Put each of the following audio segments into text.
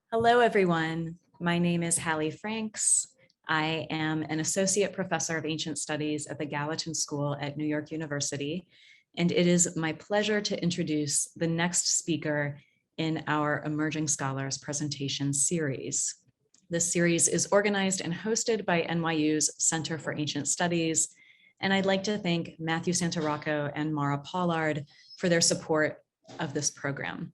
Hello, everyone. My name is Hallie Franks. I am an associate professor of ancient studies at the Gallatin School at New York University, and it is my pleasure to introduce the next speaker in our Emerging Scholars presentation series. This series is organized and hosted by NYU's Center for Ancient Studies, and I'd like to thank Matthew Santarocco and Mara Pollard for their support of this program.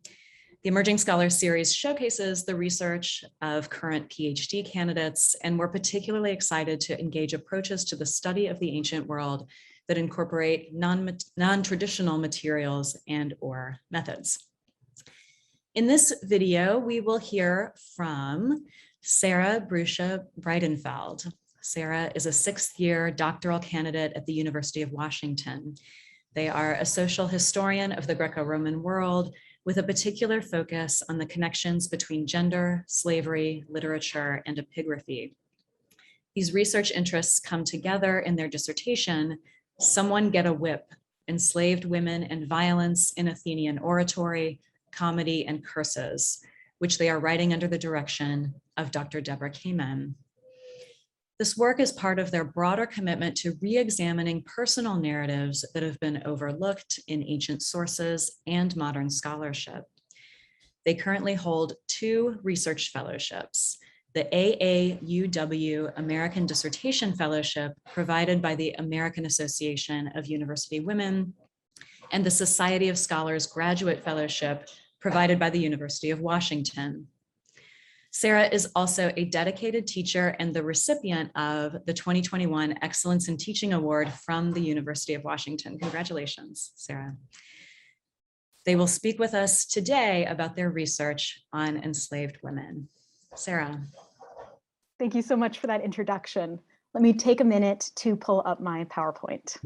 The Emerging Scholars series showcases the research of current PhD candidates, and we're particularly excited to engage approaches to the study of the ancient world that incorporate non-traditional materials and/or methods. In this video, we will hear from Sarah Bruscia Breidenfeld. Sarah is a sixth-year doctoral candidate at the University of Washington. They are a social historian of the Greco-Roman world, with a particular focus on the connections between gender, slavery, literature, and epigraphy. These research interests come together in their dissertation, Someone Get a Whip: Enslaved Women and Violence in Athenian Oratory, Comedy, and Curses, which they are writing under the direction of Dr. Deborah Kamen. This work is part of their broader commitment to re-examining personal narratives that have been overlooked in ancient sources and modern scholarship. They currently hold 2 research fellowships: the AAUW American Dissertation Fellowship, provided by the American Association of University Women, and the Society of Scholars Graduate Fellowship, provided by the University of Washington. Sarah is also a dedicated teacher and the recipient of the 2021 Excellence in Teaching Award from the University of Washington. Congratulations, Sarah. They will speak with us today about their research on enslaved women. Sarah. Thank you so much for that introduction. Let me take a minute to pull up my PowerPoint.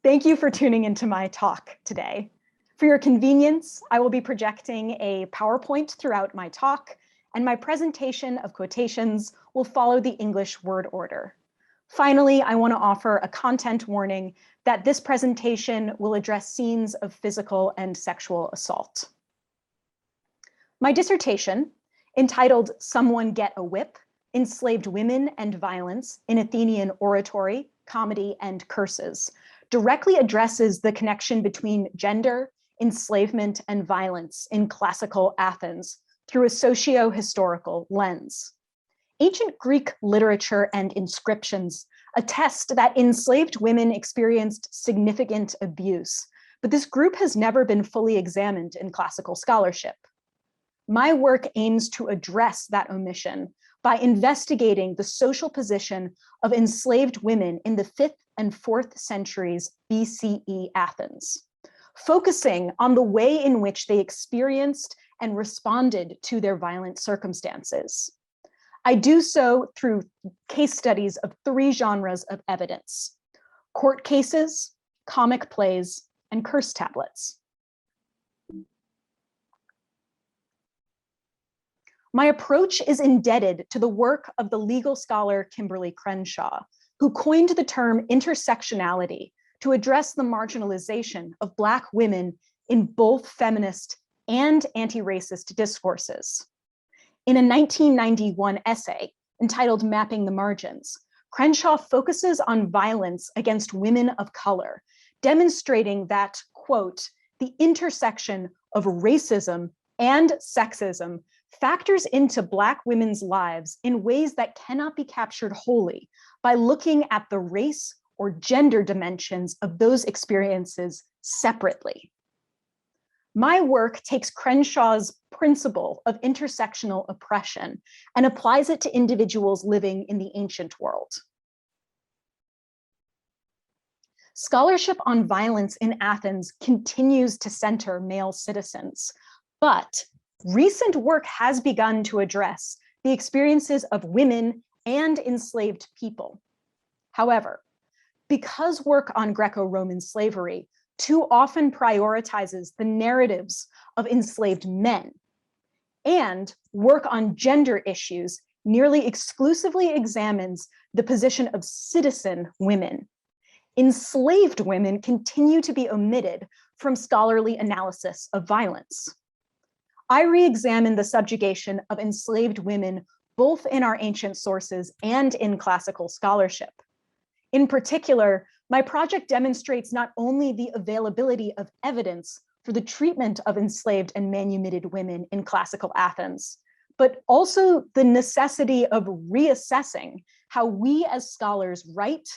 Thank you for tuning into my talk today. For your convenience, I will be projecting a PowerPoint throughout my talk, and my presentation of quotations will follow the English word order. Finally, I want to offer a content warning that this presentation will address scenes of physical and sexual assault. My dissertation, entitled Someone Get a Whip: Enslaved Women and Violence in Athenian Oratory, Comedy, and Curses, directly addresses the connection between gender, enslavement, and violence in classical Athens through a socio-historical lens. Ancient Greek literature and inscriptions attest that enslaved women experienced significant abuse, but this group has never been fully examined in classical scholarship. My work aims to address that omission by investigating the social position of enslaved women in the 5th and 4th centuries BCE Athens, focusing on the way in which they experienced and responded to their violent circumstances. I do so through case studies of 3 genres of evidence: court cases, comic plays, and curse tablets. My approach is indebted to the work of the legal scholar Kimberly Crenshaw, who coined the term intersectionality to address the marginalization of Black women in both feminist and anti-racist discourses. In a 1991 essay entitled Mapping the Margins, Crenshaw focuses on violence against women of color, demonstrating that, quote, the intersection of racism and sexism factors into Black women's lives in ways that cannot be captured wholly by looking at the race or gender dimensions of those experiences separately. My work takes Crenshaw's principle of intersectional oppression and applies it to individuals living in the ancient world. Scholarship on violence in Athens continues to center male citizens, but recent work has begun to address the experiences of women and enslaved people. However, because work on Greco-Roman slavery too often prioritizes the narratives of enslaved men, and work on gender issues nearly exclusively examines the position of citizen women, enslaved women continue to be omitted from scholarly analysis of violence. I re-examine the subjugation of enslaved women both in our ancient sources and in classical scholarship. In particular, my project demonstrates not only the availability of evidence for the treatment of enslaved and manumitted women in classical Athens, but also the necessity of reassessing how we as scholars write,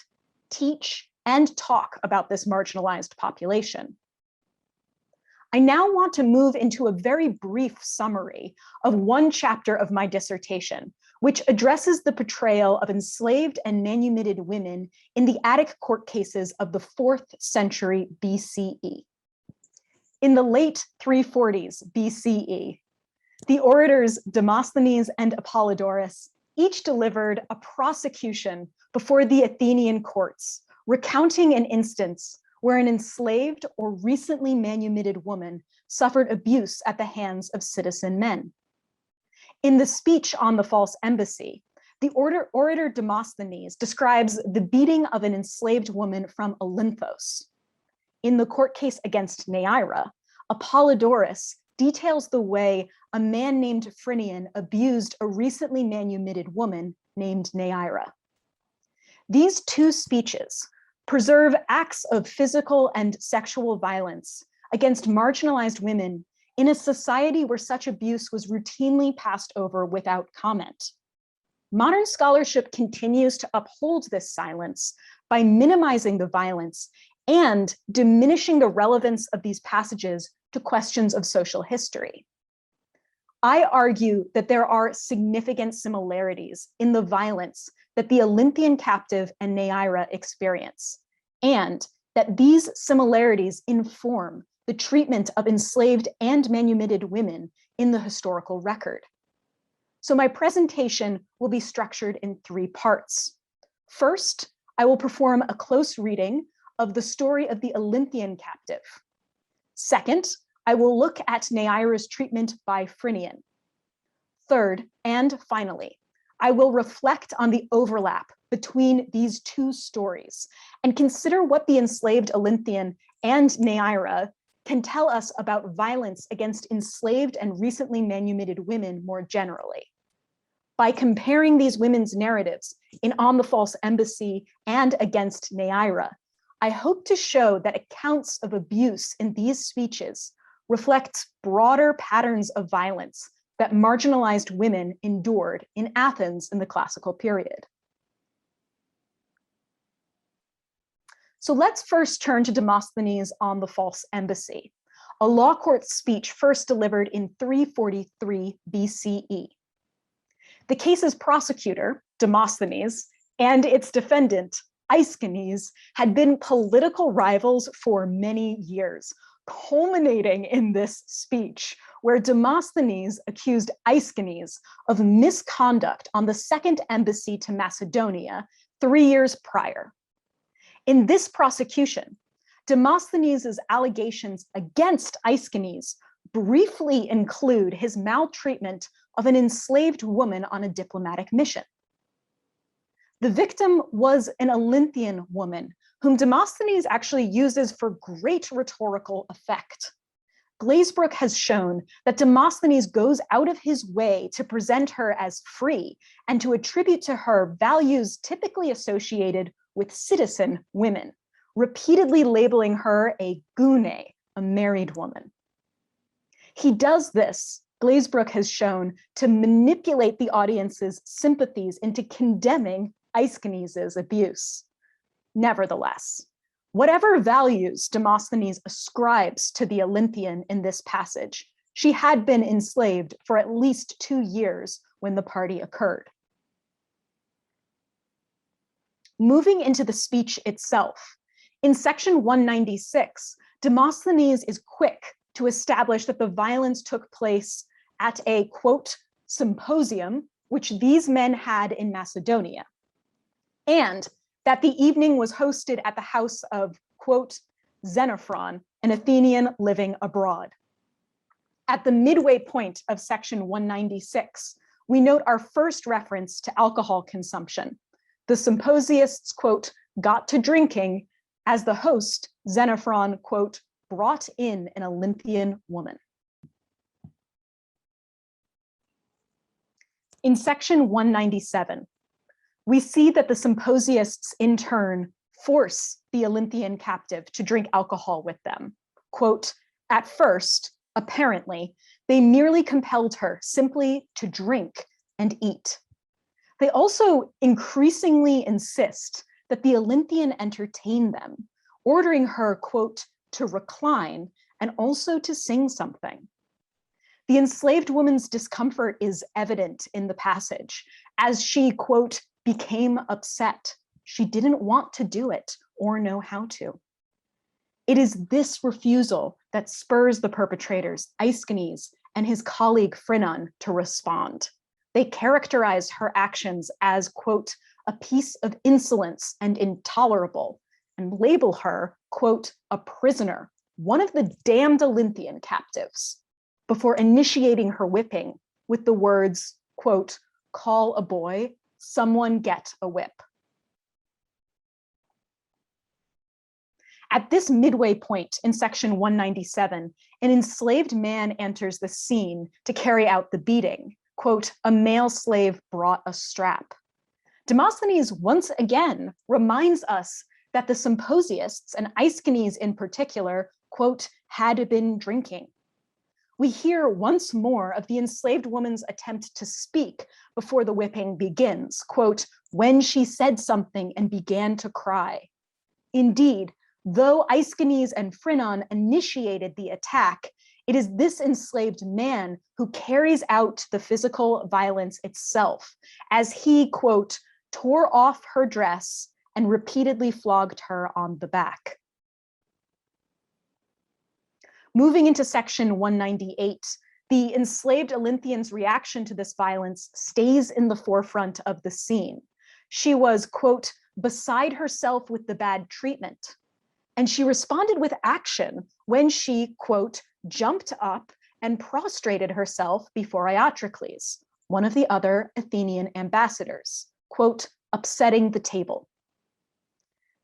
teach, and talk about this marginalized population. I now want to move into a very brief summary of one chapter of my dissertation, which addresses the portrayal of enslaved and manumitted women in the Attic court cases of the 4th century BCE. In the late 340s BCE, the orators Demosthenes and Apollodorus each delivered a prosecution before the Athenian courts, recounting an instance where an enslaved or recently manumitted woman suffered abuse at the hands of citizen men. In the speech on the false embassy, the orator Demosthenes describes the beating of an enslaved woman from Olynthos. In the court case against Neaira, Apollodorus details the way a man named Phrynion abused a recently manumitted woman named Neaira. These two speeches preserve acts of physical and sexual violence against marginalized women in a society where such abuse was routinely passed over without comment. Modern scholarship continues to uphold this silence by minimizing the violence and diminishing the relevance of these passages to questions of social history. I argue that there are significant similarities in the violence that the Olynthian captive and Neaira experience, and that these similarities inform the treatment of enslaved and manumitted women in the historical record. So my presentation will be structured in 3 parts. First, I will perform a close reading of the story of the Olynthian captive. Second, I will look at Neaira's treatment by Phrynion. Third, and finally, I will reflect on the overlap between these 2 stories and consider what the enslaved Olynthian and Neaira can tell us about violence against enslaved and recently manumitted women more generally. By comparing these women's narratives in On the False Embassy and Against Neaira, I hope to show that accounts of abuse in these speeches reflect broader patterns of violence that marginalized women endured in Athens in the classical period. So let's first turn to Demosthenes on the False Embassy, a law court speech first delivered in 343 BCE. The case's prosecutor, Demosthenes, and its defendant, Aeschines, had been political rivals for many years, culminating in this speech where Demosthenes accused Aeschines of misconduct on the second embassy to Macedonia 3 years prior. In this prosecution, Demosthenes' allegations against Aeschines briefly include his maltreatment of an enslaved woman on a diplomatic mission. The victim was an Olynthian woman whom Demosthenes actually uses for great rhetorical effect. Glazebrook has shown that Demosthenes goes out of his way to present her as free and to attribute to her values typically associated with citizen women, repeatedly labeling her a gune, a married woman. He does this, Glazebrook has shown, to manipulate the audience's sympathies into condemning Aeschines' abuse. Nevertheless, whatever values Demosthenes ascribes to the Olynthian in this passage, she had been enslaved for at least 2 years when the party occurred. Moving into the speech itself, in section 196, Demosthenes is quick to establish that the violence took place at a, quote, symposium, which these men had in Macedonia, and that the evening was hosted at the house of, quote, Xenophron, an Athenian living abroad. At the midway point of section 196, we note our first reference to alcohol consumption. The symposiasts, quote, got to drinking as the host, Xenophron, quote, brought in an Olynthian woman. In section 197, we see that the symposiasts in turn force the Olynthian captive to drink alcohol with them. Quote, at first, apparently, they merely compelled her simply to drink and eat. They also increasingly insist that the Olynthian entertain them, ordering her, quote, to recline and also to sing something. The enslaved woman's discomfort is evident in the passage as she, quote, became upset. She didn't want to do it or know how to. It is this refusal that spurs the perpetrators, Aeschines and his colleague Phrynon, to respond. They characterize her actions as, quote, a piece of insolence and intolerable, and label her, quote, a prisoner, one of the damned Olynthian captives, before initiating her whipping with the words, quote, call a boy, someone get a whip. At this midway point in section 197, an enslaved man enters the scene to carry out the beating. Quote, a male slave brought a strap. Demosthenes once again reminds us that the symposiasts, and Aeschines in particular, quote, had been drinking. We hear once more of the enslaved woman's attempt to speak before the whipping begins, quote, when she said something and began to cry. Indeed, though Aeschines and Phrynon initiated the attack, it is this enslaved man who carries out the physical violence itself, as he, quote, tore off her dress and repeatedly flogged her on the back. Moving into section 198, the enslaved Olynthian's reaction to this violence stays in the forefront of the scene. She was, quote, beside herself with the bad treatment. And she responded with action when she, quote, jumped up and prostrated herself before Iotocles, one of the other Athenian ambassadors, quote, upsetting the table.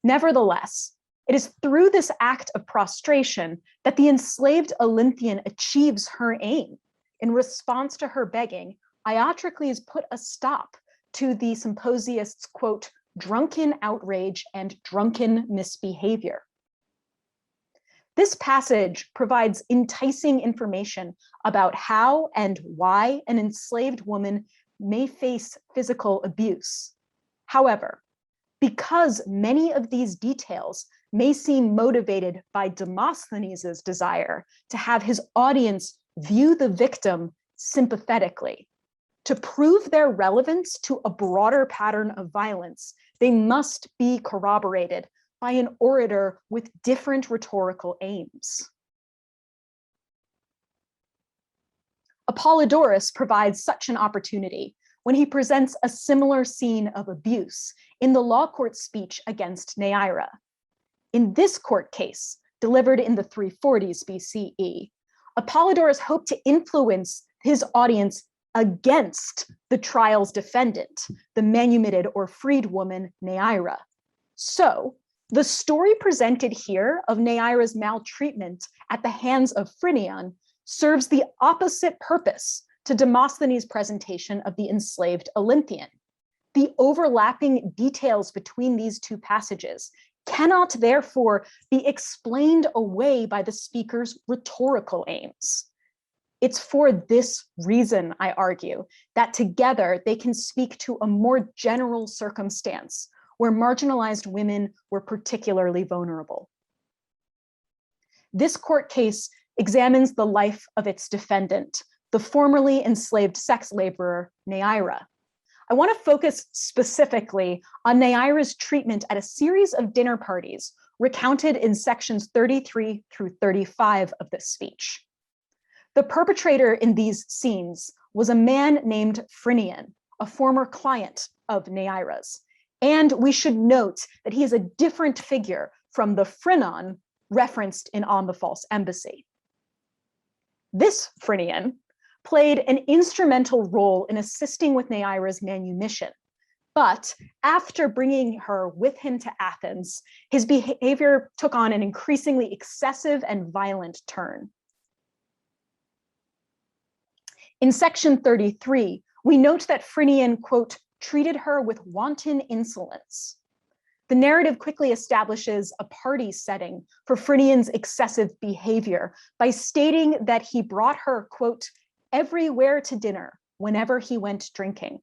Nevertheless, it is through this act of prostration that the enslaved Olynthian achieves her aim. In response to her begging, Iotocles put a stop to the symposiasts', quote, drunken outrage and drunken misbehavior. This passage provides enticing information about how and why an enslaved woman may face physical abuse. However, because many of these details may seem motivated by Demosthenes' desire to have his audience view the victim sympathetically, to prove their relevance to a broader pattern of violence, they must be corroborated by an orator with different rhetorical aims. Apollodorus provides such an opportunity when he presents a similar scene of abuse in the law court speech against Neaira. In this court case, delivered in the 340s BCE, Apollodorus hoped to influence his audience against the trial's defendant, the manumitted or freed woman Neaira. So, the story presented here of Neaira's maltreatment at the hands of Phrynion serves the opposite purpose to Demosthenes' presentation of the enslaved Olynthian. The overlapping details between these two passages cannot therefore be explained away by the speaker's rhetorical aims. It's for this reason, I argue, that together they can speak to a more general circumstance where marginalized women were particularly vulnerable. This court case examines the life of its defendant, the formerly enslaved sex laborer, Neaira. I want to focus specifically on Neaira's treatment at a series of dinner parties recounted in sections 33 through 35 of this speech. The perpetrator in these scenes was a man named Phrynion, a former client of Neaira's. And we should note that he is a different figure from the Phrynon referenced in On the False Embassy. This Phrynion played an instrumental role in assisting with Neaira's manumission. But after bringing her with him to Athens, his behavior took on an increasingly excessive and violent turn. In section 33, We note that Phrynion, quote, treated her with wanton insolence. The narrative quickly establishes a party setting for Phrynian's excessive behavior by stating that he brought her, quote, everywhere to dinner whenever he went drinking.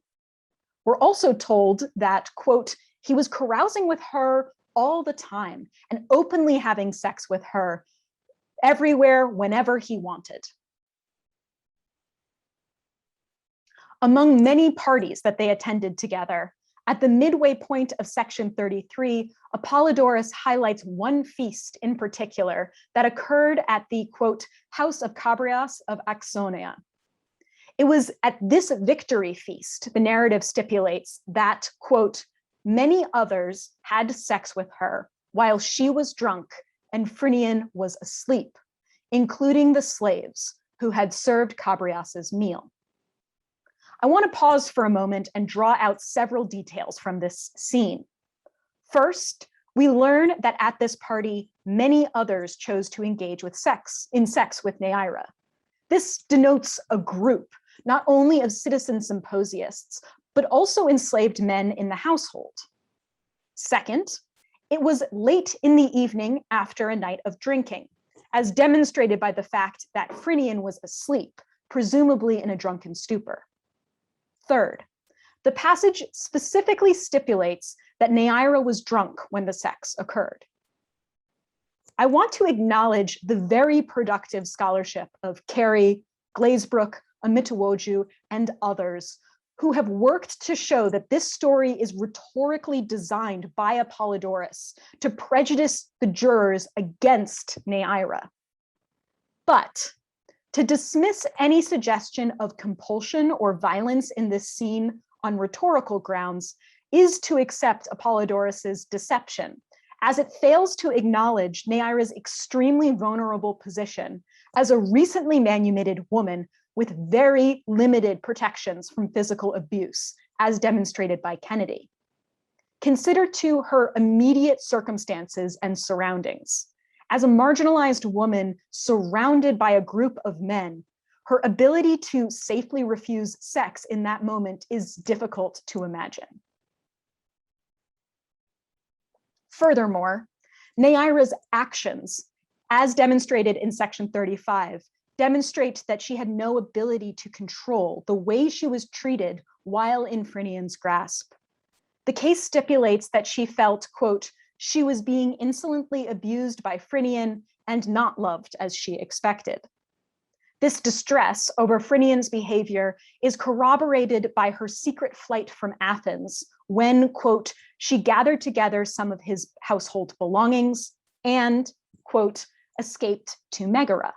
We're also told that, quote, he was carousing with her all the time and openly having sex with her everywhere, whenever he wanted. Among many parties that they attended together, at the midway point of section 33, Apollodorus highlights one feast in particular that occurred at the, quote, house of Chabrias of Axonia. It was at this victory feast, the narrative stipulates that, quote, many others had sex with her while she was drunk and Phrynion was asleep, including the slaves who had served Chabrias's meal. I want to pause for a moment and draw out several details from this scene. First, we learn that at this party, many others chose to engage with sex with Neaira. This denotes a group, not only of citizen symposiasts, but also enslaved men in the household. Second, it was late in the evening after a night of drinking, as demonstrated by the fact that Phrynion was asleep, presumably in a drunken stupor. Third, the passage specifically stipulates that Neaira was drunk when the sex occurred. I want to acknowledge the very productive scholarship of Carey, Glazebrook, Amitawoju, and others who have worked to show that this story is rhetorically designed by Apollodorus to prejudice the jurors against Neaira. But to dismiss any suggestion of compulsion or violence in this scene on rhetorical grounds is to accept Apollodorus's deception, as it fails to acknowledge Neaira's extremely vulnerable position as a recently manumitted woman with very limited protections from physical abuse, as demonstrated by Kennedy. Consider too her immediate circumstances and surroundings. As a marginalized woman surrounded by a group of men, her ability to safely refuse sex in that moment is difficult to imagine. Furthermore, Neaira's actions, as demonstrated in section 35, demonstrate that she had no ability to control the way she was treated while in Phrynian's grasp. The case stipulates that she felt, quote, she was being insolently abused by Phrynion and not loved as she expected. This distress over Phrynian's behavior is corroborated by her secret flight from Athens when, quote, she gathered together some of his household belongings and, quote, escaped to Megara.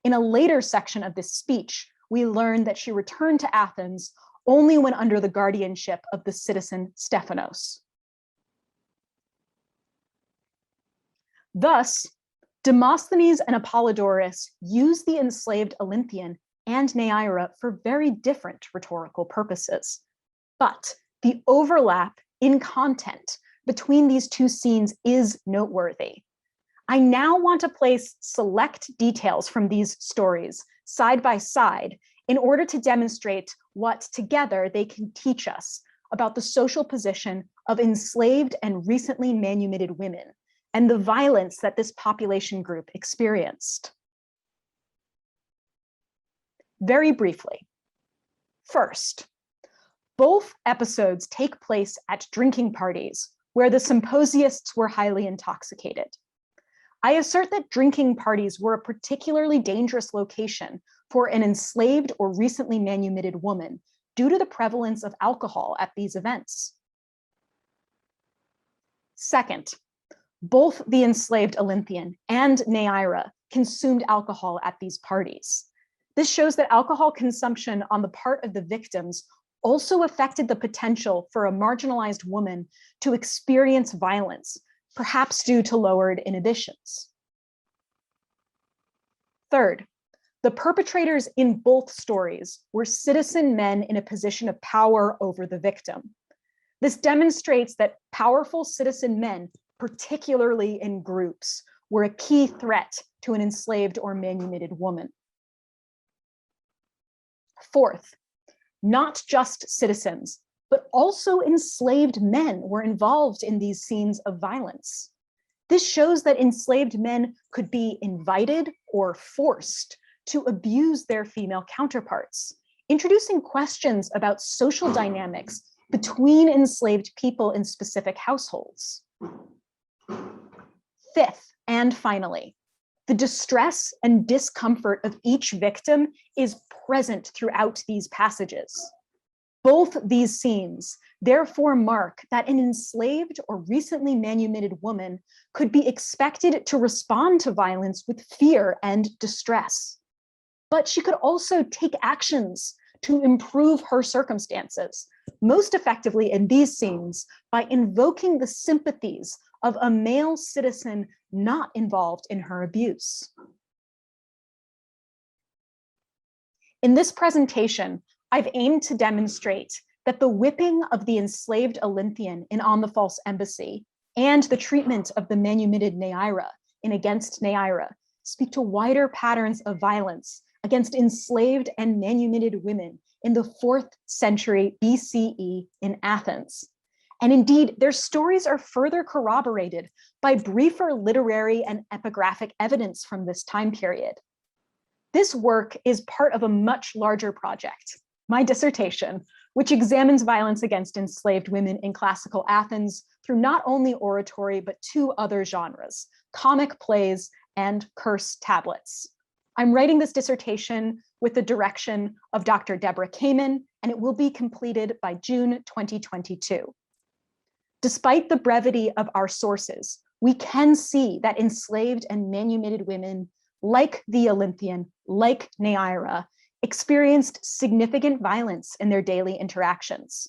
In a later section of this speech, we learn that she returned to Athens only when under the guardianship of the citizen Stephanos. Thus, Demosthenes and Apollodorus use the enslaved Olynthian and Neaira for very different rhetorical purposes. But the overlap in content between these two scenes is noteworthy. I now want to place select details from these stories side by side in order to demonstrate what together they can teach us about the social position of enslaved and recently manumitted women and the violence that this population group experienced. Very briefly, first, both episodes take place at drinking parties where the symposiasts were highly intoxicated. I assert that drinking parties were a particularly dangerous location for an enslaved or recently manumitted woman due to the prevalence of alcohol at these events. Second, both the enslaved Olynthian and Neaira consumed alcohol at these parties. This shows that alcohol consumption on the part of the victims also affected the potential for a marginalized woman to experience violence, perhaps due to lowered inhibitions. Third, the perpetrators in both stories were citizen men in a position of power over the victim. This demonstrates that powerful citizen men, particularly in groups, were a key threat to an enslaved or manumitted woman. Fourth, Not just citizens, but also enslaved men were involved in these scenes of violence. This shows that enslaved men could be invited or forced to abuse their female counterparts, introducing questions about social dynamics between enslaved people in specific households. Fifth, and finally, the distress and discomfort of each victim is present throughout these passages. Both these scenes therefore mark that an enslaved or recently manumitted woman could be expected to respond to violence with fear and distress. But she could also take actions to improve her circumstances, most effectively in these scenes by invoking the sympathies of a male citizen not involved in her abuse. In this presentation, I've aimed to demonstrate that the whipping of the enslaved Olynthian in On the False Embassy and the treatment of the manumitted Neaira in Against Neaira speak to wider patterns of violence against enslaved and manumitted women in the 4th century BCE in Athens. And indeed, their stories are further corroborated by briefer literary and epigraphic evidence from this time period. This work is part of a much larger project, my dissertation, which examines violence against enslaved women in classical Athens through not only oratory, but 2 other genres, comic plays and curse tablets. I'm writing this dissertation with the direction of Dr. Deborah Kamen, and it will be completed by June 2022. Despite the brevity of our sources, we can see that enslaved and manumitted women, like the Olynthian, like Neaira, experienced significant violence in their daily interactions.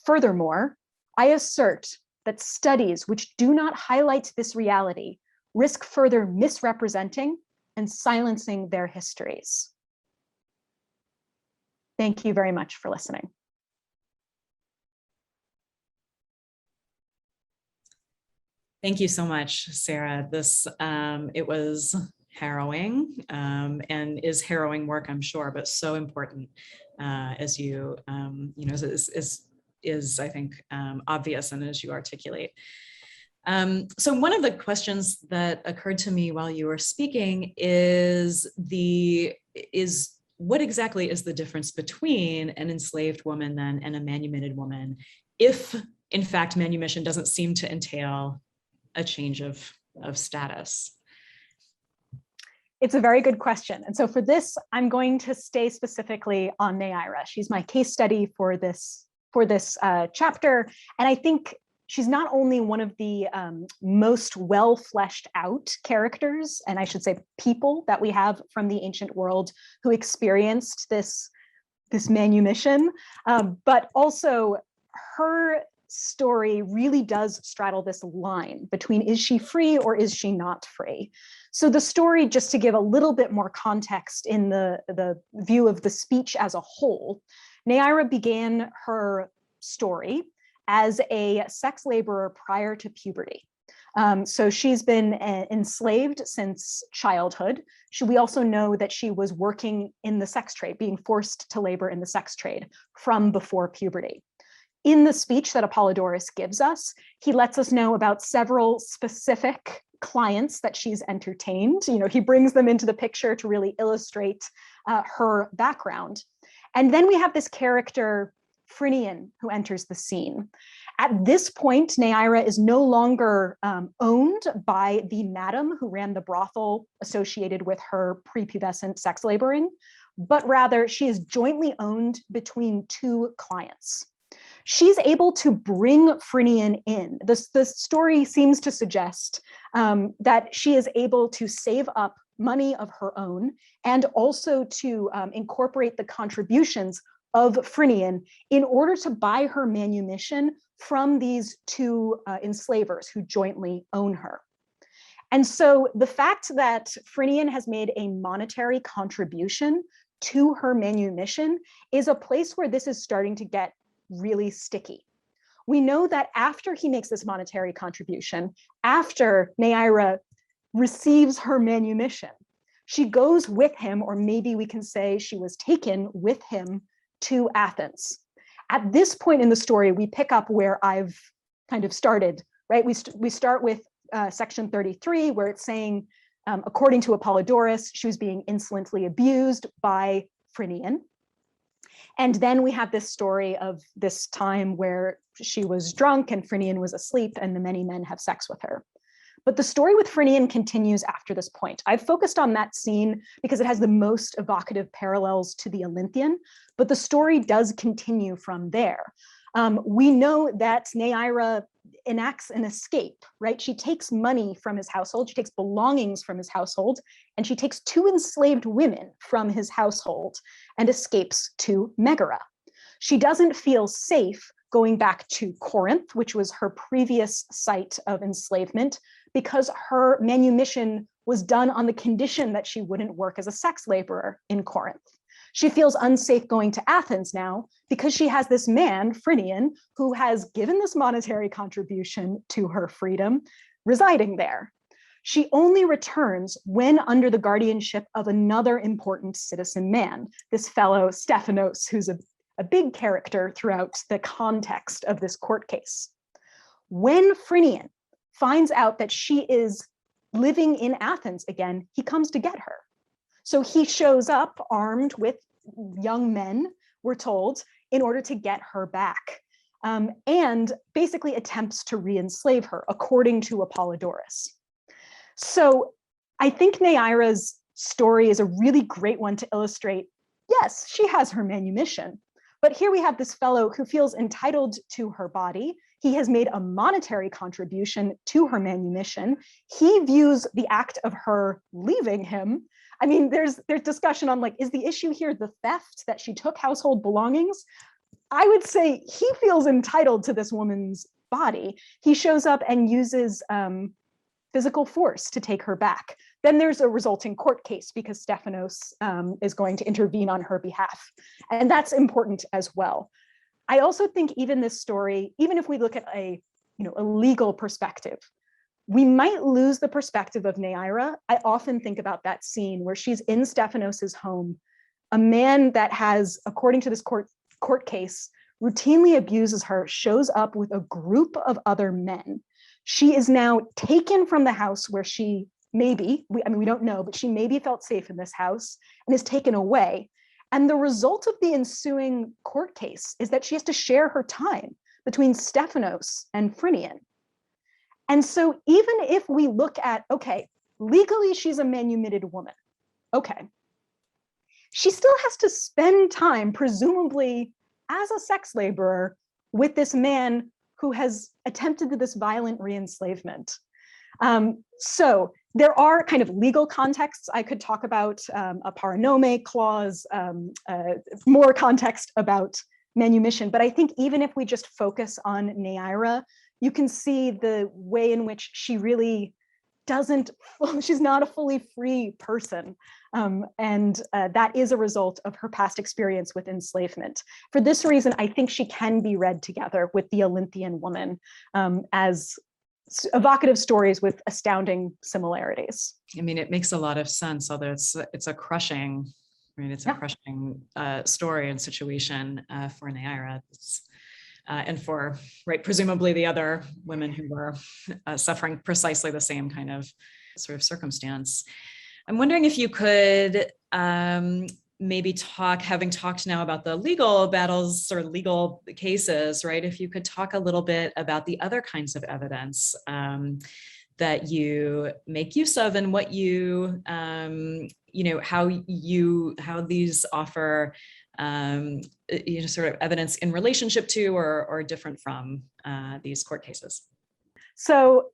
Furthermore, I assert that studies which do not highlight this reality risk further misrepresenting and silencing their histories. Thank you very much for listening. Thank you so much, Sarah. It was harrowing and is harrowing work, I'm sure, but so important as you know, is I think obvious and as you articulate. So one of the questions that occurred to me while you were speaking is what exactly is the difference between an enslaved woman then and a manumitted woman, if in fact manumission doesn't seem to entail a change of status? It's a very good question. And so for this, I'm going to stay specifically on Neaira. She's my case study for this chapter. And I think she's not only one of the most well fleshed out characters, and I should say people that we have from the ancient world who experienced this manumission, but also her story really does straddle this line between is she free or is she not free? So the story, just to give a little bit more context in the view of the speech as a whole, Neaira began her story as a sex laborer prior to puberty. So she's been enslaved since childhood. We also know that she was working in the sex trade, being forced to labor in the sex trade from before puberty. In the speech that Apollodorus gives us, he lets us know about several specific clients that she's entertained. You know, he brings them into the picture to really illustrate her background. And then we have this character, Phrynion, who enters the scene. At this point, Neaira is no longer owned by the madam who ran the brothel associated with her prepubescent sex laboring, but rather she is jointly owned between 2 clients. She's able to bring Phrynion in. The story seems to suggest that she is able to save up money of her own and also to incorporate the contributions of Phrynion in order to buy her manumission from these 2 enslavers who jointly own her. And so the fact that Phrynion has made a monetary contribution to her manumission is a place where this is starting to get really sticky. We know that after he makes this monetary contribution, after Neaira receives her manumission, she goes with him, or maybe we can say she was taken with him to Athens. At this point in the story, we pick up where I've kind of started, right? We start with section 33, where it's saying, according to Apollodorus, she was being insolently abused by Phrynion. And then we have this story of this time where she was drunk and Phrynion was asleep and the many men have sex with her. But the story with Phrynion continues after this point. I've focused on that scene because it has the most evocative parallels to the Olynthian, but the story does continue from there. We know that Neaira enacts an escape, right? She takes money from his household, she takes belongings from his household, and she takes 2 enslaved women from his household and escapes to Megara. She doesn't feel safe going back to Corinth, which was her previous site of enslavement, because her manumission was done on the condition that she wouldn't work as a sex laborer in Corinth. She feels unsafe going to Athens now because she has this man, Phrynion, who has given this monetary contribution to her freedom, residing there. She only returns when under the guardianship of another important citizen man, this fellow Stephanos, who's a big character throughout the context of this court case. When Phrynion finds out that she is living in Athens again, he comes to get her. So he shows up armed with young men, we're told, in order to get her back, and basically attempts to re-enslave her, according to Apollodorus. So I think Neaira's story is a really great one to illustrate, yes, she has her manumission, but here we have this fellow who feels entitled to her body. He has made a monetary contribution to her manumission. He views the act of her leaving him. I mean, there's discussion on, like, is the issue here the theft that she took household belongings? I would say he feels entitled to this woman's body. He shows up and uses physical force to take her back. Then there's a resulting court case because Stephanos is going to intervene on her behalf. And that's important as well. I also think even this story, even if we look at a legal perspective, we might lose the perspective of Neaira. I often think about that scene where she's in Stephanos's home. A man that has, according to this court case, routinely abuses her, shows up with a group of other men. She is now taken from the house where she maybe, we don't know, but she maybe felt safe in this house and is taken away. And the result of the ensuing court case is that she has to share her time between Stephanos and Phrynion. And so even if we look at, okay, legally she's a manumitted woman, okay, she still has to spend time, presumably as a sex laborer, with this man who has attempted this violent re-enslavement. So there are kind of legal contexts I could talk about, a paranome clause, more context about manumission. But I think even if we just focus on Neaira, you can see the way in which she really she's not a fully free person. And that is a result of her past experience with enslavement. For this reason, I think she can be read together with the Olynthian woman as evocative stories with astounding similarities. I mean, it makes a lot of sense, although it's a crushing, crushing story and situation for Neaira. And for, presumably the other women who were suffering precisely the same kind of sort of circumstance. I'm wondering if you could maybe having talked now about the legal battles or legal cases, if you could talk a little bit about the other kinds of evidence that you make use of and what you, how these offer sort of evidence in relationship to or different from these court cases. So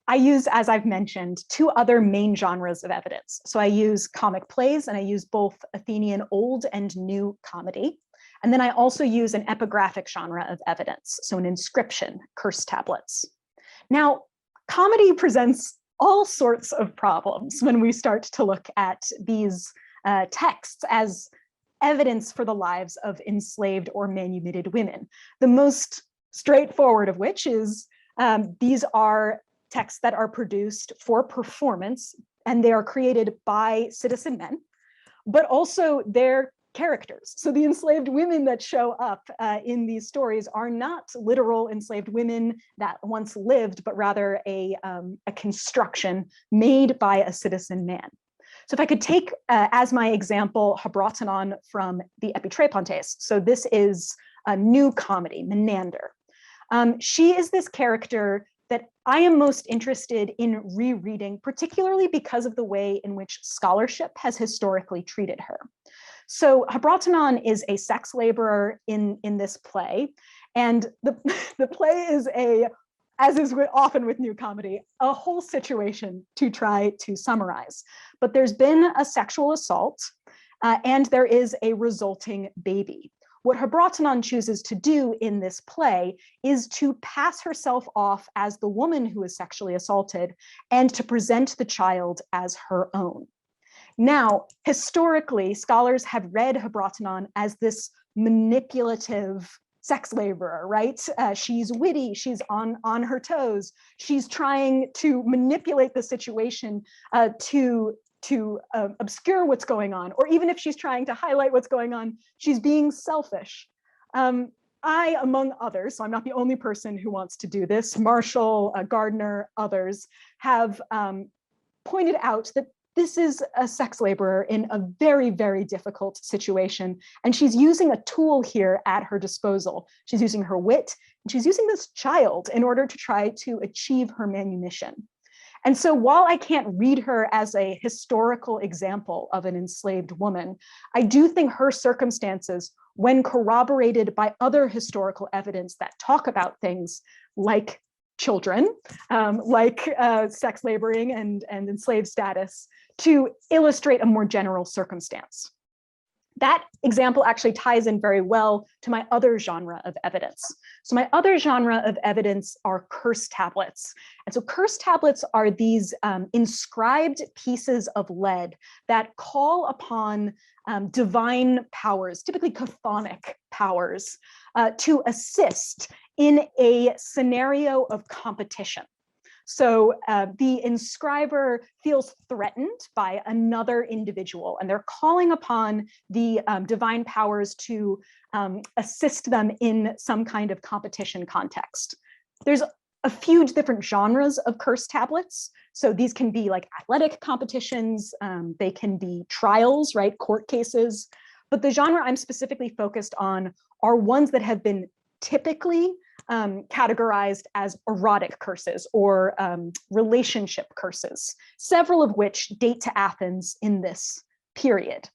I use, as I've mentioned, 2 other main genres of evidence. So I use comic plays and I use both Athenian Old and New comedy. And then I also use an epigraphic genre of evidence. So an inscription, curse tablets. Now, comedy presents all sorts of problems when we start to look at these texts as evidence for the lives of enslaved or manumitted women. The most straightforward of which is these are texts that are produced for performance and they are created by citizen men, but also they're characters. So the enslaved women that show up in these stories are not literal enslaved women that once lived, but rather a construction made by a citizen man. So if I could take as my example Habratanon from the Epitrepontes. So this is a new comedy, Menander. She is this character that I am most interested in rereading, particularly because of the way in which scholarship has historically treated her. So Habratanon is a sex laborer in this play, and the play is as is often with new comedy, a whole situation to try to summarize. But there's been a sexual assault, and there is a resulting baby. What Habratanon chooses to do in this play is to pass herself off as the woman who is sexually assaulted and to present the child as her own. Now, historically, scholars have read Habratanon as this manipulative sex laborer, right? She's witty, she's on her toes, she's trying to manipulate the situation to obscure what's going on, or even if she's trying to highlight what's going on, she's being selfish. I, among others, so I'm not the only person who wants to do this, Marshall, Gardner, others, have pointed out that this is a sex laborer in a very, very difficult situation. And she's using a tool here at her disposal. She's using her wit, and she's using this child in order to try to achieve her manumission. And so while I can't read her as a historical example of an enslaved woman, I do think her circumstances, when corroborated by other historical evidence that talk about things like children, like sex laboring and enslaved status, to illustrate a more general circumstance. That example actually ties in very well to my other genre of evidence. So my other genre of evidence are curse tablets. And so curse tablets are these inscribed pieces of lead that call upon divine powers, typically chthonic powers, to assist in a scenario of competition. So the inscriber feels threatened by another individual, and they're calling upon the divine powers to assist them in some kind of competition context. There's a few different genres of curse tablets. So these can be like athletic competitions, they can be trials, right, court cases. But the genre I'm specifically focused on are ones that have been typically categorized as erotic curses or relationship curses, several of which date to Athens in this period.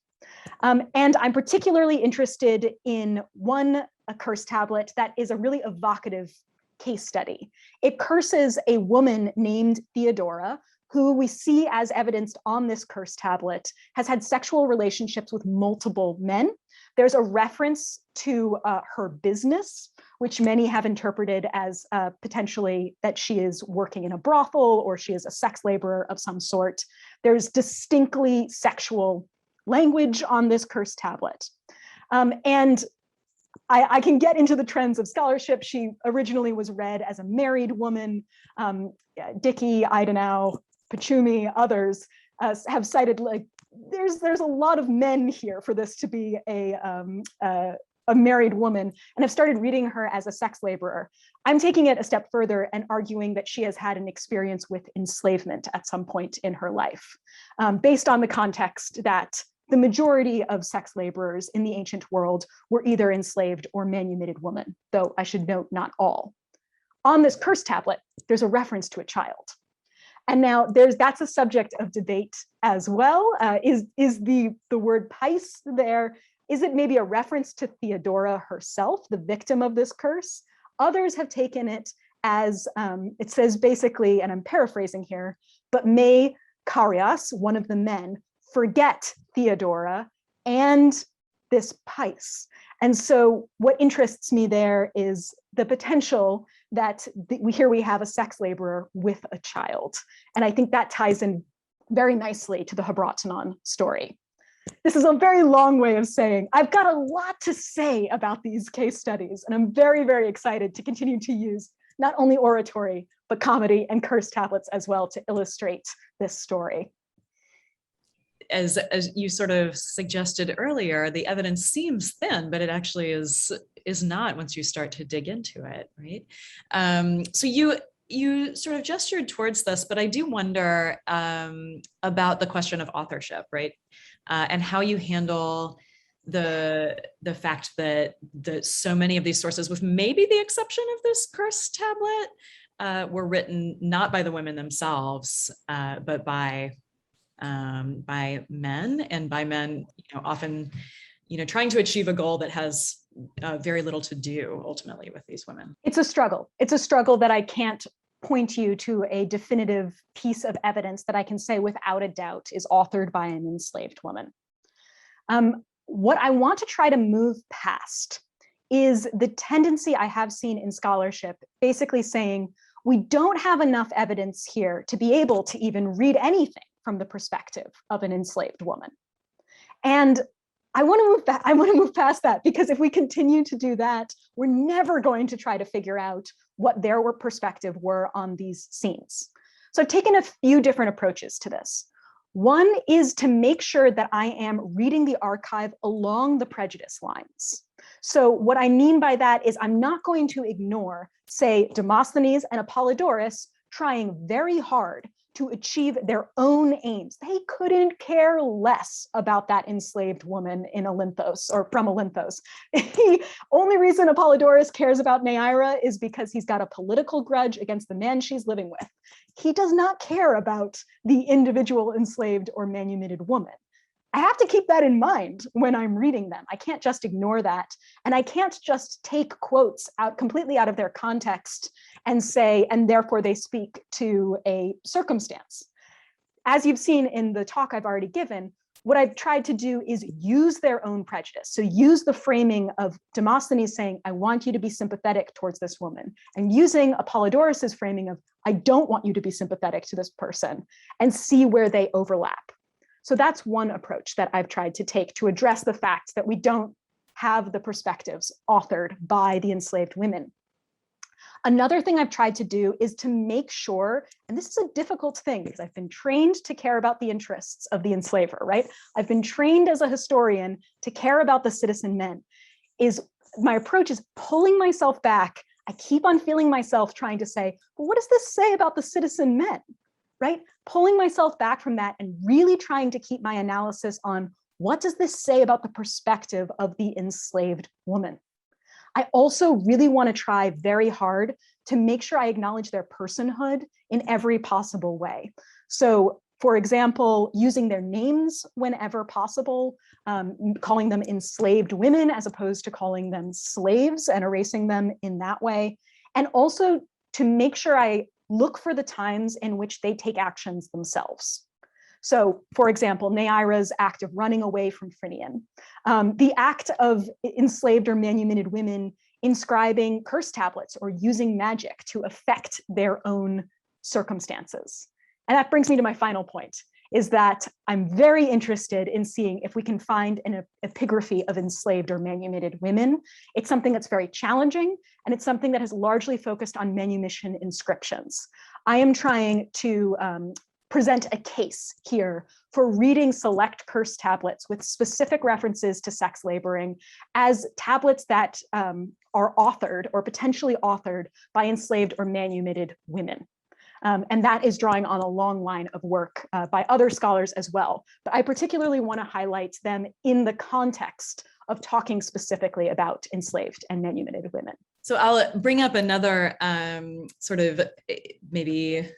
And I'm particularly interested in a curse tablet that is a really evocative case study. It curses a woman named Theodora, who we see as evidenced on this curse tablet, has had sexual relationships with multiple men. There's a reference to her business, which many have interpreted as potentially that she is working in a brothel or she is a sex laborer of some sort. There's distinctly sexual language on this curse tablet. And I can get into the trends of scholarship. She originally was read as a married woman. Dickey, Idenau, Pachumi, others have cited like there's a lot of men here for this to be a married woman, and have started reading her as a sex laborer. I'm taking it a step further and arguing that she has had an experience with enslavement at some point in her life, based on the context that the majority of sex laborers in the ancient world were either enslaved or manumitted women, though I should note not all. On this curse tablet, there's a reference to a child. And now that's a subject of debate as well. Is the word Pais there? Is it maybe a reference to Theodora herself, the victim of this curse? Others have taken it as, it says basically, and I'm paraphrasing here, but may Carias, one of the men, forget Theodora and this Pais. And so what interests me there is the potential that here we have a sex laborer with a child. And I think that ties in very nicely to the Habratanon story. This is a very long way of saying I've got a lot to say about these case studies, and I'm very, very excited to continue to use not only oratory, but comedy and curse tablets as well to illustrate this story. as you sort of suggested earlier, the evidence seems thin, but it actually is not once you start to dig into it, right? So you sort of gestured towards this, but I do wonder about the question of authorship, right? And how you handle the fact that so many of these sources, with maybe the exception of this curse tablet, were written not by the women themselves, but by men, and by men, often, trying to achieve a goal that has very little to do ultimately with these women. It's a struggle. It's a struggle that I can't point you to a definitive piece of evidence that I can say without a doubt is authored by an enslaved woman. What I want to try to move past is the tendency I have seen in scholarship, basically saying, we don't have enough evidence here to be able to even read anything from the perspective of an enslaved woman. And I want to move past that, because if we continue to do that, we're never going to try to figure out what their perspective were on these scenes. So I've taken a few different approaches to this. One is to make sure that I am reading the archive along the prejudice lines. So what I mean by that is I'm not going to ignore, say, Demosthenes and Apollodorus trying very hard to achieve their own aims. They couldn't care less about that enslaved woman in Olympos, or from Olympos. The only reason Apollodorus cares about Neaira is because he's got a political grudge against the man she's living with. He does not care about the individual enslaved or manumitted woman. I have to keep that in mind when I'm reading them. I can't just ignore that. And I can't just take quotes completely out of their context and say, and therefore they speak to a circumstance. As you've seen in the talk I've already given, what I've tried to do is use their own prejudice. So use the framing of Demosthenes saying, I want you to be sympathetic towards this woman, and using Apollodorus's framing of, I don't want you to be sympathetic to this person, and see where they overlap. So that's one approach that I've tried to take to address the fact that we don't have the perspectives authored by the enslaved women. Another thing I've tried to do is to make sure, and this is a difficult thing because I've been trained to care about the interests of the enslaver, right? I've been trained as a historian to care about the citizen men. My approach is pulling myself back. I keep on feeling myself trying to say, well, what does this say about the citizen men, right? Pulling myself back from that and really trying to keep my analysis on what does this say about the perspective of the enslaved woman? I also really want to try very hard to make sure I acknowledge their personhood in every possible way. So, for example, using their names whenever possible, calling them enslaved women as opposed to calling them slaves and erasing them in that way. And also to make sure I look for the times in which they take actions themselves. So, for example, Neaira's act of running away from Phrynion, the act of enslaved or manumitted women inscribing curse tablets or using magic to affect their own circumstances. And that brings me to my final point, is that I'm very interested in seeing if we can find an epigraphy of enslaved or manumitted women. It's something that's very challenging, and it's something that has largely focused on manumission inscriptions. I am trying to present a case here for reading select curse tablets with specific references to sex laboring as tablets that are authored or potentially authored by enslaved or manumitted women. And that is drawing on a long line of work by other scholars as well. But I particularly want to highlight them in the context of talking specifically about enslaved and manumitted women. So I'll bring up another sort of maybe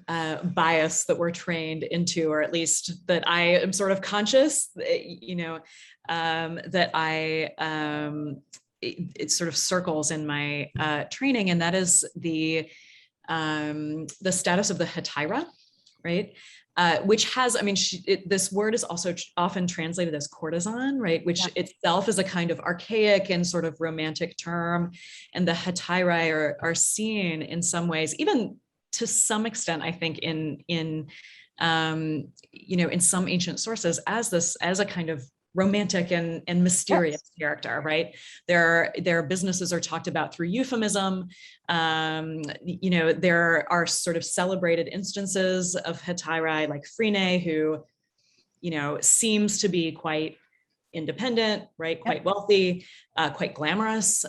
bias that we're trained into, or at least that I am sort of conscious, that it sort of circles in my training, and that is the status of the hetaira, right? Which has, this word is also often translated as courtesan, right? Which itself is a kind of archaic and sort of romantic term. And the hetairae are seen in some ways, even to some extent, I think in some ancient sources as a kind of romantic and mysterious character, right? Their businesses are talked about through euphemism. There are sort of celebrated instances of hetairae like Phryne, who seems to be quite independent, right? Quite wealthy, quite glamorous.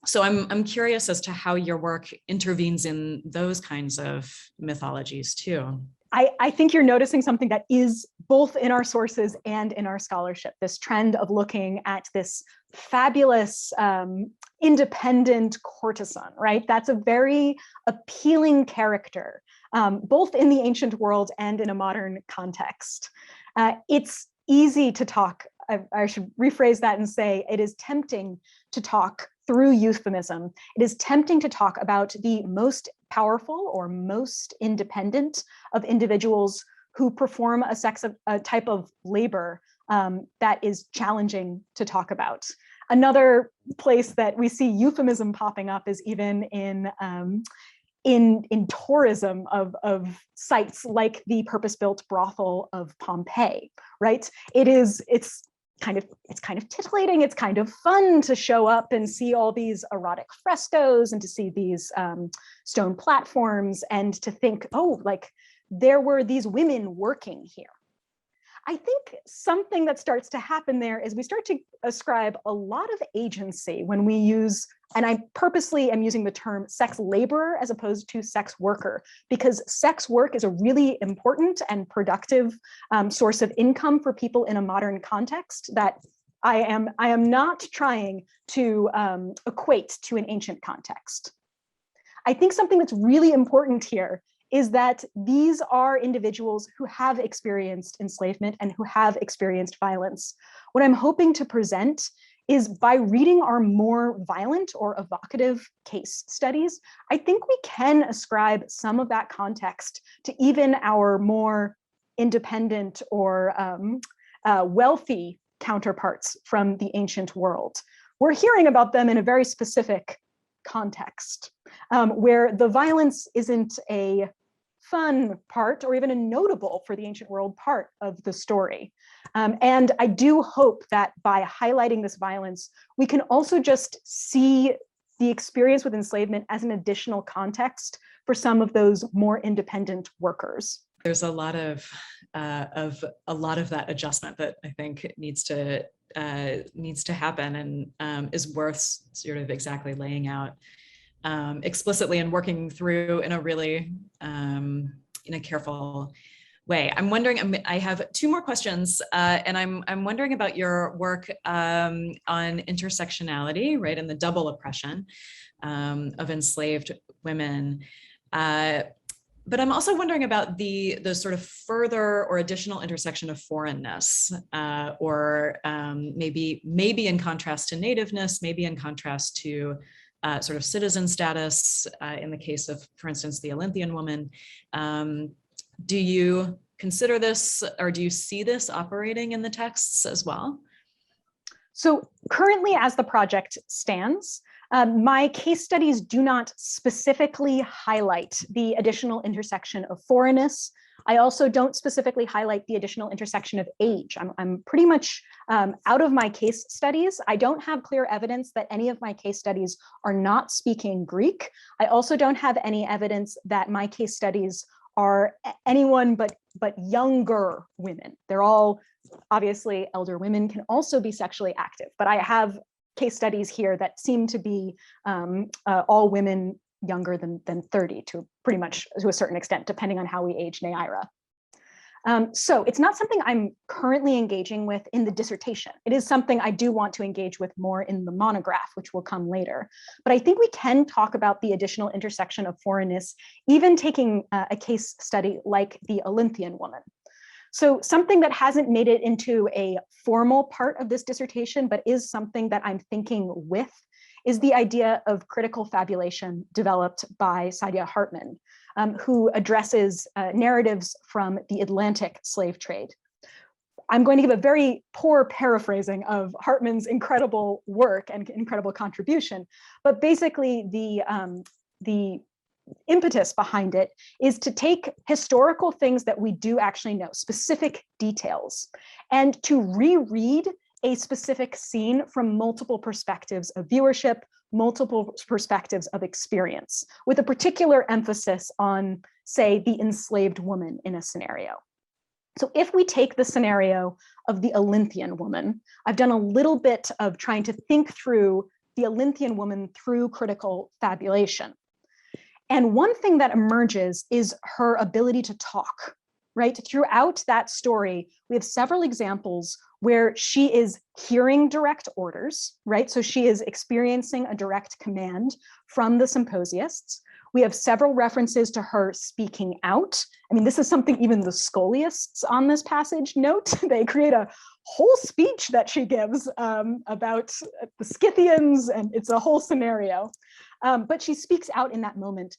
So I'm curious as to how your work intervenes in those kinds of mythologies too. I think you're noticing something that is both in our sources and in our scholarship, this trend of looking at this fabulous, independent courtesan, right? That's a very appealing character, both in the ancient world and in a modern context. It's easy to talk, I should rephrase that and say it is tempting to talk through euphemism. It is tempting to talk about the most powerful or most independent of individuals who perform a type of labor that is challenging to talk about. Another place that we see euphemism popping up is even in tourism of sites like the purpose-built brothel of Pompeii, right? It's kind of titillating. It's kind of fun to show up and see all these erotic frescoes and to see these stone platforms and to think, oh, like there were these women working here. I think something that starts to happen there is we start to ascribe a lot of agency when we use, and I purposely am using the term sex laborer as opposed to sex worker, because sex work is a really important and productive source of income for people in a modern context that I am not trying to equate to an ancient context. I think something that's really important here is that these are individuals who have experienced enslavement and who have experienced violence. What I'm hoping to present is by reading our more violent or evocative case studies, I think we can ascribe some of that context to even our more independent or wealthy counterparts from the ancient world. We're hearing about them in a very specific context where the violence isn't a fun part or even a notable for the ancient world part of the story. And I do hope that by highlighting this violence, we can also just see the experience with enslavement as an additional context for some of those more independent workers. There's a lot of that adjustment that I think needs to happen and is worth sort of exactly laying out explicitly and working through in a really in a careful way. I'm wondering, I have two more questions, and I'm wondering about your work on intersectionality, right, and the double oppression of enslaved women. But I'm also wondering about the sort of further or additional intersection of foreignness, or maybe in contrast to nativeness, maybe in contrast to sort of citizen status in the case of, for instance, the Olynthian woman. Do you consider this, or do you see this operating in the texts as well? So currently, as the project stands, my case studies do not specifically highlight the additional intersection of foreignness. I also don't specifically highlight the additional intersection of age. I'm pretty much out of my case studies. I don't have clear evidence that any of my case studies are not speaking Greek. I also don't have any evidence that my case studies are anyone but younger women. They're all, obviously, elder women can also be sexually active, but I have case studies here that seem to be all women younger than 30 to pretty much to a certain extent, depending on how we age Neaira. So it's not something I'm currently engaging with in the dissertation. It is something I do want to engage with more in the monograph, which will come later. But I think we can talk about the additional intersection of foreignness, even taking a case study like the Olynthian woman. So something that hasn't made it into a formal part of this dissertation, but is something that I'm thinking with, is the idea of critical fabulation developed by Saidiya Hartman, who addresses narratives from the Atlantic slave trade. I'm going to give a very poor paraphrasing of Hartman's incredible work and incredible contribution, but basically the impetus behind it is to take historical things that we do actually know, specific details, and to reread a specific scene from multiple perspectives of viewership, multiple perspectives of experience, with a particular emphasis on, say, the enslaved woman in a scenario. So if we take the scenario of the Olynthian woman, I've done a little bit of trying to think through the Olynthian woman through critical fabulation. And one thing that emerges is her ability to talk, right? Throughout that story, we have several examples where she is hearing direct orders, right? So she is experiencing a direct command from the symposiasts. We have several references to her speaking out. I mean, this is something even the scholiasts on this passage note. They create a whole speech that she gives about the Scythians, and it's a whole scenario. But she speaks out in that moment.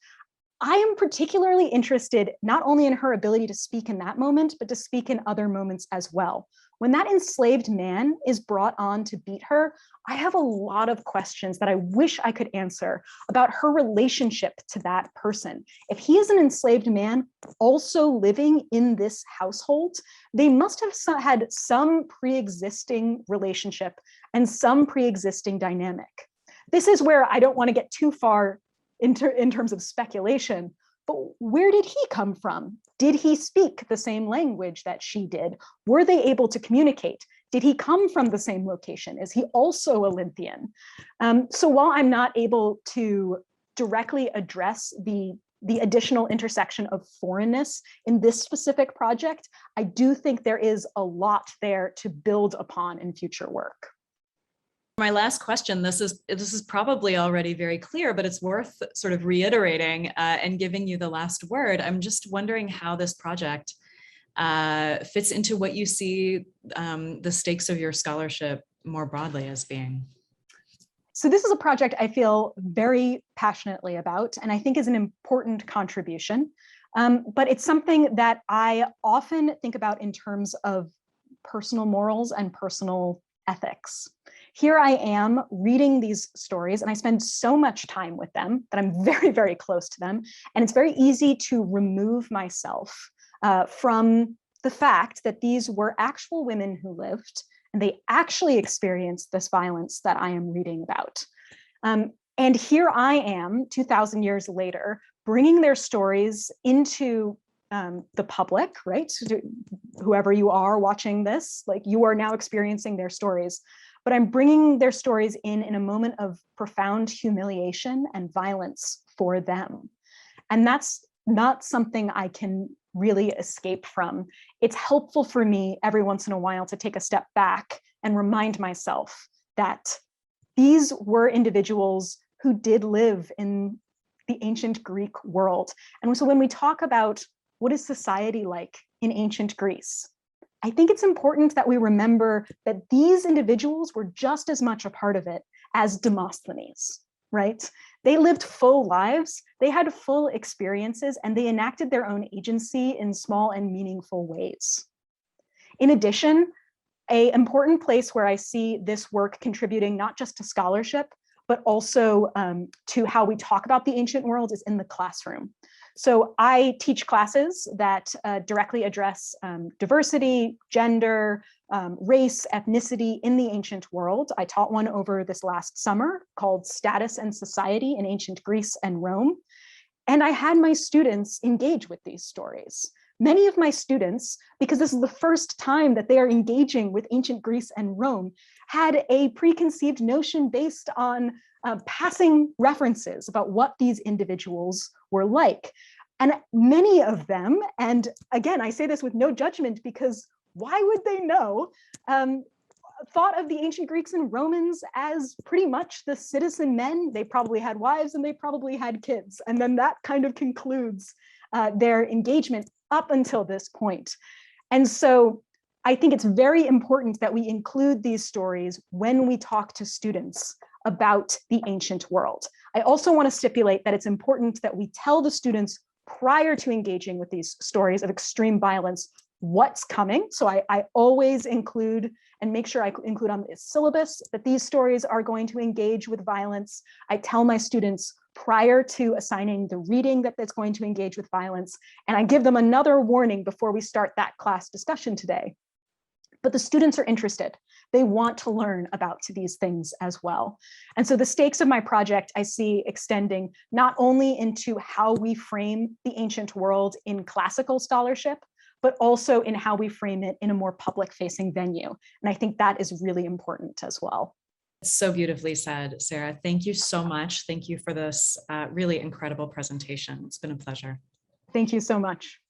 I am particularly interested not only in her ability to speak in that moment, but to speak in other moments as well. When that enslaved man is brought on to beat her, I have a lot of questions that I wish I could answer about her relationship to that person. If he is an enslaved man also living in this household, they must have had some pre-existing relationship and some pre-existing dynamic. This is where I don't want to get too far in terms of speculation, but where did he come from? Did he speak the same language that she did? Were they able to communicate? Did he come from the same location? Is he also Olynthian? So while I'm not able to directly address the additional intersection of foreignness in this specific project, I do think there is a lot there to build upon in future work. My last question, this is probably already very clear, but it's worth sort of reiterating and giving you the last word. I'm just wondering how this project fits into what you see the stakes of your scholarship more broadly as being. So this is a project I feel very passionately about, and I think is an important contribution. But it's something that I often think about in terms of personal morals and personal ethics. Here I am reading these stories, and I spend so much time with them that I'm very, very close to them. And it's very easy to remove myself from the fact that these were actual women who lived, and they actually experienced this violence that I am reading about. And here I am, 2,000 years later, bringing their stories into the public, right? So whoever you are watching this, like, you are now experiencing their stories. But I'm bringing their stories in a moment of profound humiliation and violence for them. And that's not something I can really escape from. It's helpful for me every once in a while to take a step back and remind myself that these were individuals who did live in the ancient Greek world. And so when we talk about what is society like in ancient Greece, I think it's important that we remember that these individuals were just as much a part of it as Demosthenes, right? They lived full lives, they had full experiences, and they enacted their own agency in small and meaningful ways. In addition, an important place where I see this work contributing not just to scholarship, but also to how we talk about the ancient world is in the classroom. So I teach classes that directly address diversity, gender, race, ethnicity in the ancient world. I taught one over this last summer called Status and Society in Ancient Greece and Rome. And I had my students engage with these stories. Many of my students, because this is the first time that they are engaging with ancient Greece and Rome, had a preconceived notion based on passing references about what these individuals were like. And many of them, and again, I say this with no judgment because why would they know, thought of the ancient Greeks and Romans as pretty much the citizen men. They probably had wives and they probably had kids. And then that kind of concludes their engagement up until this point. And so I think it's very important that we include these stories when we talk to students about the ancient world. I also want to stipulate that it's important that we tell the students prior to engaging with these stories of extreme violence what's coming. So I always include and make sure I include on the syllabus that these stories are going to engage with violence. I tell my students prior to assigning the reading that it's going to engage with violence, and I give them another warning before we start that class discussion today. But the students are interested. They want to learn about these things as well. And so the stakes of my project I see extending not only into how we frame the ancient world in classical scholarship, but also in how we frame it in a more public-facing venue. And I think that is really important as well. So beautifully said, Sarah. Thank you so much. Thank you for this really incredible presentation. It's been a pleasure. Thank you so much.